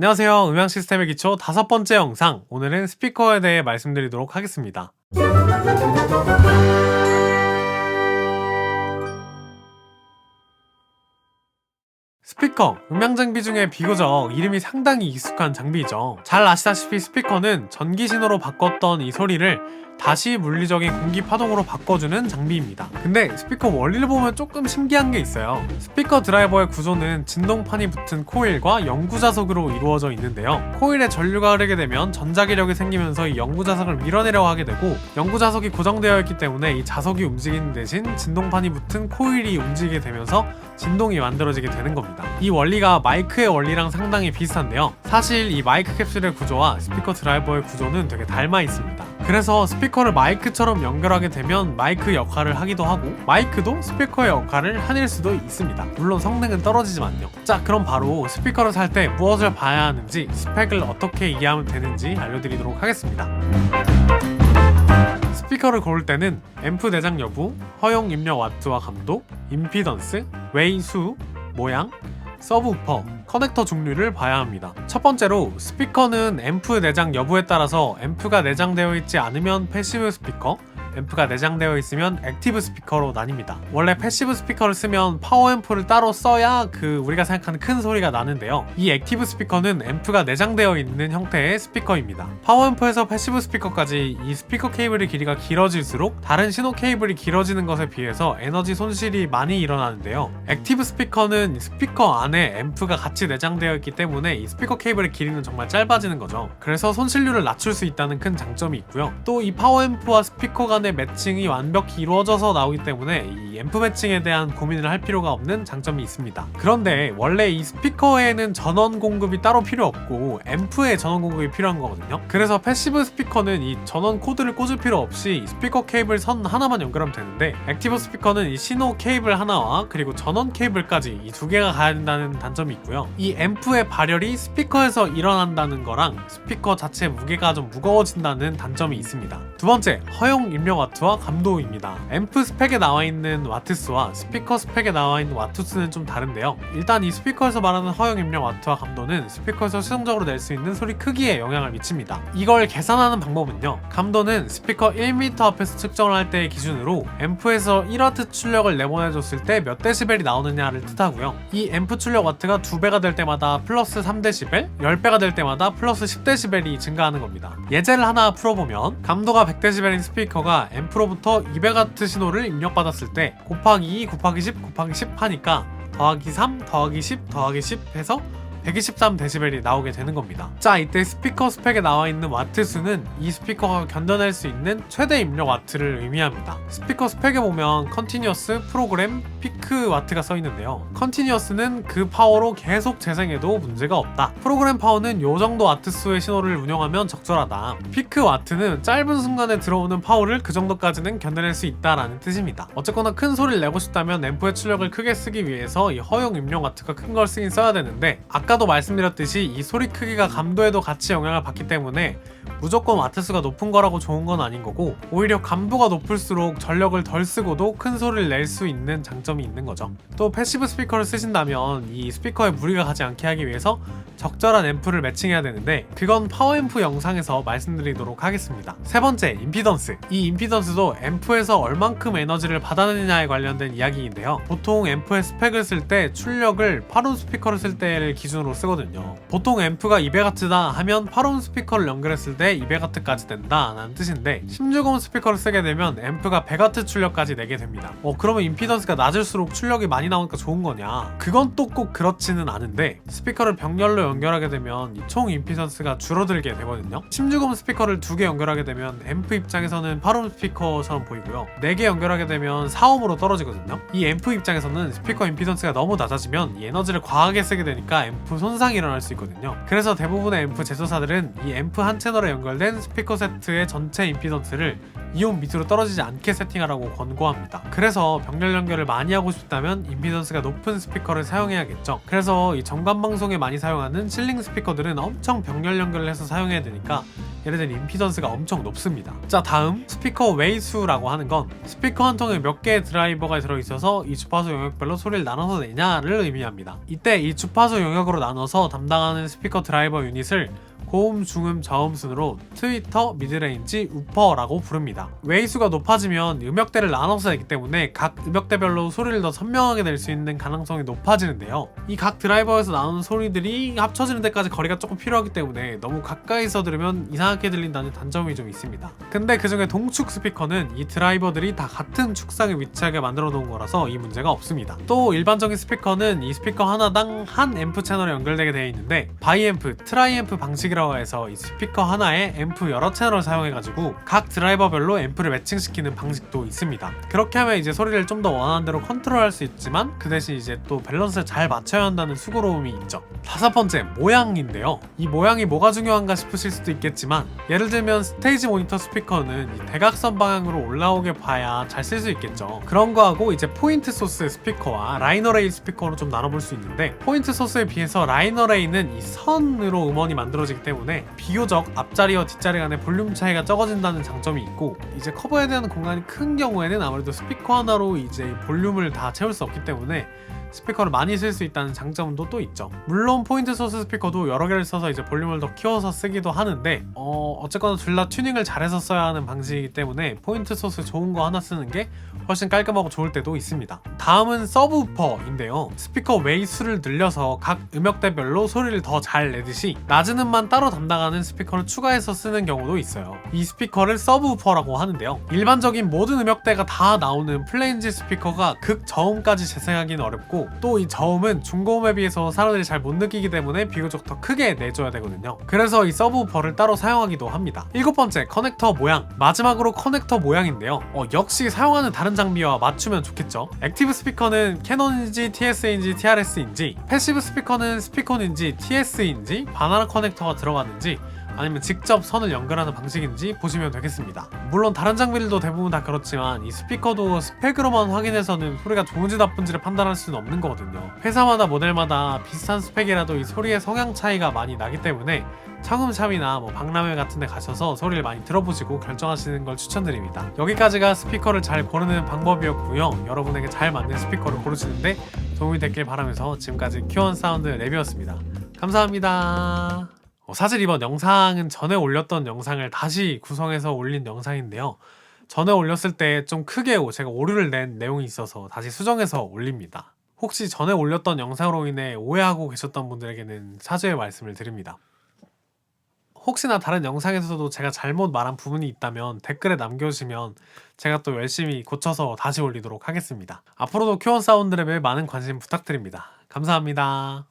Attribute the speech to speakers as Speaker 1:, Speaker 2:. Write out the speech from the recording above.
Speaker 1: 안녕하세요. 음향 시스템의 기초 5번째 영상. 오늘은 스피커에 대해 말씀드리도록 하겠습니다. 스피커, 음향 장비 중에 비교적 이름이 상당히 익숙한 장비이죠. 잘 아시다시피 스피커는 전기 신호로 바꿨던 이 소리를 다시 물리적인 공기 파동으로 바꿔주는 장비입니다. 근데 스피커 원리를 보면 조금 신기한 게 있어요. 스피커 드라이버의 구조는 진동판이 붙은 코일과 영구자석으로 이루어져 있는데요. 코일에 전류가 흐르게 되면 전자기력이 생기면서 이 영구자석을 밀어내려고 하게 되고, 영구자석이 고정되어 있기 때문에 이 자석이 움직이는 대신 진동판이 붙은 코일이 움직이게 되면서 진동이 만들어지게 되는 겁니다. 이 원리가 마이크의 원리랑 상당히 비슷한데요. 사실 이 마이크 캡슐의 구조와 스피커 드라이버의 구조는 되게 닮아 있습니다. 그래서 스피커를 마이크처럼 연결하게 되면 마이크 역할을 하기도 하고, 마이크도 스피커의 역할을 해낼 수도 있습니다. 물론 성능은 떨어지지만요. 자, 그럼 바로 스피커를 살 때 무엇을 봐야 하는지, 스펙을 어떻게 이해하면 되는지 알려드리도록 하겠습니다. 스피커를 고를 때는 앰프 내장 여부, 허용 입력 와트와 감도, 임피던스, 웨이 수, 모양, 서브우퍼, 커넥터 종류를 봐야 합니다. 첫 번째로 스피커는 앰프 내장 여부에 따라서 앰프가 내장되어 있지 않으면 패시브 스피커, 앰프가 내장되어 있으면 액티브 스피커로 나뉩니다. 원래 패시브 스피커를 쓰면 파워 앰프를 따로 써야 우리가 생각하는 큰 소리가 나는데요. 이 액티브 스피커는 앰프가 내장되어 있는 형태의 스피커입니다. 파워 앰프에서 패시브 스피커까지 이 스피커 케이블의 길이가 길어질수록 다른 신호 케이블이 길어지는 것에 비해서 에너지 손실이 많이 일어나는데요. 액티브 스피커는 스피커 안에 앰프가 같이 내장되어 있기 때문에 이 스피커 케이블의 길이는 정말 짧아지는 거죠. 그래서 손실률을 낮출 수 있다는 큰 장점이 있고요. 또 이 파워 앰프와 스피커 간의 매칭이 완벽히 이루어져서 나오기 때문에 이 앰프 매칭에 대한 고민을 할 필요가 없는 장점이 있습니다. 그런데 원래 이 스피커에는 전원 공급이 따로 필요 없고 앰프에 전원 공급이 필요한 거거든요. 그래서 패시브 스피커는 이 전원 코드를 꽂을 필요 없이 스피커 케이블 선 하나만 연결하면 되는데, 액티브 스피커는 이 신호 케이블 하나와 그리고 전원 케이블까지 이 두 개가 가야 된다는 단점이 있고요. 이 앰프의 발열이 스피커에서 일어난다는 거랑 스피커 자체 무게가 좀 무거워진다는 단점이 있습니다. 두 번째, 허용 입력 와트와 감도입니다. 앰프 스펙에 나와 있는 와트수와 스피커 스펙에 나와 있는 와트수는 좀 다른데요. 일단 이 스피커에서 말하는 허용 입력 와트와 감도는 스피커에서 수동적으로 낼 수 있는 소리 크기에 영향을 미칩니다. 이걸 계산하는 방법은요, 감도는 스피커 1m 앞에서 측정을 할 때의 기준으로 앰프에서 1W 출력을 내보내줬을 때 몇 데시벨이 나오느냐를 뜻하고요. 이 앰프 출력 와트가 2배가 될 때마다 플러스 3데시벨, 10배가 될 때마다 플러스 10데시벨이 증가하는 겁니다. 예제를 하나 풀어보면, 감도가 100데시벨인 스피커가 앰프로부터 200W 신호를 입력받았을 때 곱하기 2 곱하기 10 곱하기 10 하니까 더하기 3 더하기 10 더하기 10 해서 123데시벨이 나오게 되는 겁니다. 자, 이때 스피커 스펙에 나와 있는 와트 수는 이 스피커가 견뎌낼 수 있는 최대 입력 와트를 의미합니다. 스피커 스펙에 보면 컨티뉴어스, 프로그램, 피크 와트가 써 있는데요. 컨티뉴어스는 그 파워로 계속 재생해도 문제가 없다. 프로그램 파워는 요 정도 와트 수의 신호를 운영하면 적절하다. 피크 와트는 짧은 순간에 들어오는 파워를 그 정도까지는 견뎌낼 수 있다라는 뜻입니다. 어쨌거나 큰 소리를 내고 싶다면 앰프의 출력을 크게 쓰기 위해서 이 허용 입력 와트가 큰 걸 쓰긴 써야 되는데, 아까도 말씀드렸듯이 이 소리 크기가 감도에도 같이 영향을 받기 때문에 무조건 와트수가 높은 거라고 좋은 건 아닌 거고, 오히려 감도가 높을수록 전력을 덜 쓰고도 큰 소리를 낼 수 있는 장점이 있는 거죠. 또 패시브 스피커를 쓰신다면 이 스피커에 무리가 가지 않게 하기 위해서 적절한 앰프를 매칭해야 되는데, 그건 파워 앰프 영상에서 말씀드리도록 하겠습니다. 세 번째, 임피던스. 이 임피던스도 앰프에서 얼만큼 에너지를 받아내느냐에 관련된 이야기인데요. 보통 앰프의 스펙을 쓸 때 출력을 8옴 스피커를 쓸 때를 기준으로 쓰거든요. 보통 앰프가 200W다 하면 8옴 스피커를 연결했을 때 200W까지 된다 라는 뜻인데, 16옴 스피커를 쓰게 되면 앰프가 100W 출력까지 내게 됩니다. 그러면 임피던스가 낮을수록 출력이 많이 나오니까 좋은 거냐? 그건 또 꼭 그렇지는 않은데, 스피커를 병렬로 연결하게 되면 이 총 임피던스가 줄어들게 되거든요. 16옴 스피커를 2개 연결하게 되면 앰프 입장에서는 8옴 스피커처럼 보이고요, 4개 연결하게 되면 4옴으로 떨어지거든요. 이 앰프 입장에서는 스피커 임피던스가 너무 낮아지면 이 에너지를 과하게 쓰게 되니까 앰프 손상이 일어날 수 있거든요. 그래서 대부분의 앰프 제조사들은 이 앰프 한 채널에 연결된 스피커 세트의 전체 임피던스를 이온 밑으로 떨어지지 않게 세팅하라고 권고합니다. 그래서 병렬 연결을 많이 하고 싶다면 임피던스가 높은 스피커를 사용해야겠죠. 그래서 이 전관방송에 많이 사용하는 실링 스피커들은 엄청 병렬 연결을 해서 사용해야 되니까 얘네들 임피던스가 엄청 높습니다. 자, 다음 스피커 웨이수라고 하는 건 스피커 한 통에 몇 개의 드라이버가 들어있어서 이 주파수 영역별로 소리를 나눠서 내냐를 의미합니다. 이때 이 주파수 영역으로 나눠서 담당하는 스피커 드라이버 유닛을 고음, 중음, 저음 순으로 트위터, 미드레인지, 우퍼라고 부릅니다. 웨이수가 높아지면 음역대를 나눠서 내기 때문에 각 음역대별로 소리를 더 선명하게 낼 수 있는 가능성이 높아지는데요. 이 각 드라이버에서 나오는 소리들이 합쳐지는 데까지 거리가 조금 필요하기 때문에 너무 가까이서 들으면 이상하게 들린다는 단점이 좀 있습니다. 근데 그 중에 동축 스피커는 이 드라이버들이 다 같은 축상에 위치하게 만들어 놓은 거라서 이 문제가 없습니다. 또 일반적인 스피커는 이 스피커 하나당 한 앰프 채널에 연결되게 되어 있는데 바이앰프, 트라이앰프 방식이라고 해서 이 스피커 하나에 앰프 여러 채널을 사용해가지고 각 드라이버별로 앰프를 매칭시키는 방식도 있습니다. 그렇게 하면 이제 소리를 좀 더 원하는 대로 컨트롤할 수 있지만 그 대신 이제 또 밸런스를 잘 맞춰야 한다는 수고로움이 있죠. 다섯 번째, 모양인데요. 이 모양이 뭐가 중요한가 싶으실 수도 있겠지만 예를 들면 스테이지 모니터 스피커는 이 대각선 방향으로 올라오게 봐야 잘 쓸 수 있겠죠. 그런 거하고 이제 포인트 소스 스피커와 라인 어레이 스피커로 좀 나눠볼 수 있는데 포인트 소스에 비해서 라인 어레이는 이 선으로 음원이 만들어지기 때문에 비교적 앞자리와 뒷자리 간의 볼륨 차이가 적어진다는 장점이 있고 이제 커버에 대한 공간이 큰 경우에는 아무래도 스피커 하나로 이제 볼륨을 다 채울 수 없기 때문에 스피커를 많이 쓸 수 있다는 장점도 또 있죠. 물론 포인트 소스 스피커도 여러 개를 써서 이제 볼륨을 더 키워서 쓰기도 하는데 어쨌거나 둘 다 튜닝을 잘해서 써야 하는 방식이기 때문에 포인트 소스 좋은 거 하나 쓰는 게 훨씬 깔끔하고 좋을 때도 있습니다. 다음은 서브우퍼인데요. 스피커 웨이수를 늘려서 각 음역대별로 소리를 더 잘 내듯이 낮은 음만 따로 담당하는 스피커를 추가해서 쓰는 경우도 있어요. 이 스피커를 서브우퍼라고 하는데요. 일반적인 모든 음역대가 다 나오는 플레인지 스피커가 극 저음까지 재생하기는 어렵고 또 이 저음은 중고음에 비해서 사람들이 잘 못 느끼기 때문에 비교적 더 크게 내줘야 되거든요. 그래서 이 서브우퍼를 따로 사용하기도 합니다. 일곱 번째, 커넥터 모양. 마지막으로 커넥터 모양인데요. 역시 사용하는 다른 장비와 맞추면 좋겠죠. 액티브 스피커는 캐논인지 TS인지 TRS인지, 패시브 스피커는 스피콘인지 TS인지, 바나나 커넥터가 들어갔는지 아니면 직접 선을 연결하는 방식인지 보시면 되겠습니다. 물론 다른 장비들도 대부분 다 그렇지만 이 스피커도 스펙으로만 확인해서는 소리가 좋은지 나쁜지를 판단할 수는 없는 거거든요. 회사마다 모델마다 비슷한 스펙이라도 이 소리의 성향 차이가 많이 나기 때문에 청음샵이나 박람회 같은 데 가셔서 소리를 많이 들어보시고 결정하시는 걸 추천드립니다. 여기까지가 스피커를 잘 고르는 방법이었고요. 여러분에게 잘 맞는 스피커를 고르시는데 도움이 됐길 바라면서 지금까지 큐원 사운드 레뷰였습니다. 감사합니다. 사실 이번 영상은 전에 올렸던 영상을 다시 구성해서 올린 영상인데요. 전에 올렸을 때 좀 크게 제가 오류를 낸 내용이 있어서 다시 수정해서 올립니다. 혹시 전에 올렸던 영상으로 인해 오해하고 계셨던 분들에게는 사죄의 말씀을 드립니다. 혹시나 다른 영상에서도 제가 잘못 말한 부분이 있다면 댓글에 남겨주시면 제가 또 열심히 고쳐서 다시 올리도록 하겠습니다. 앞으로도 큐원 사운드랩에 많은 관심 부탁드립니다. 감사합니다.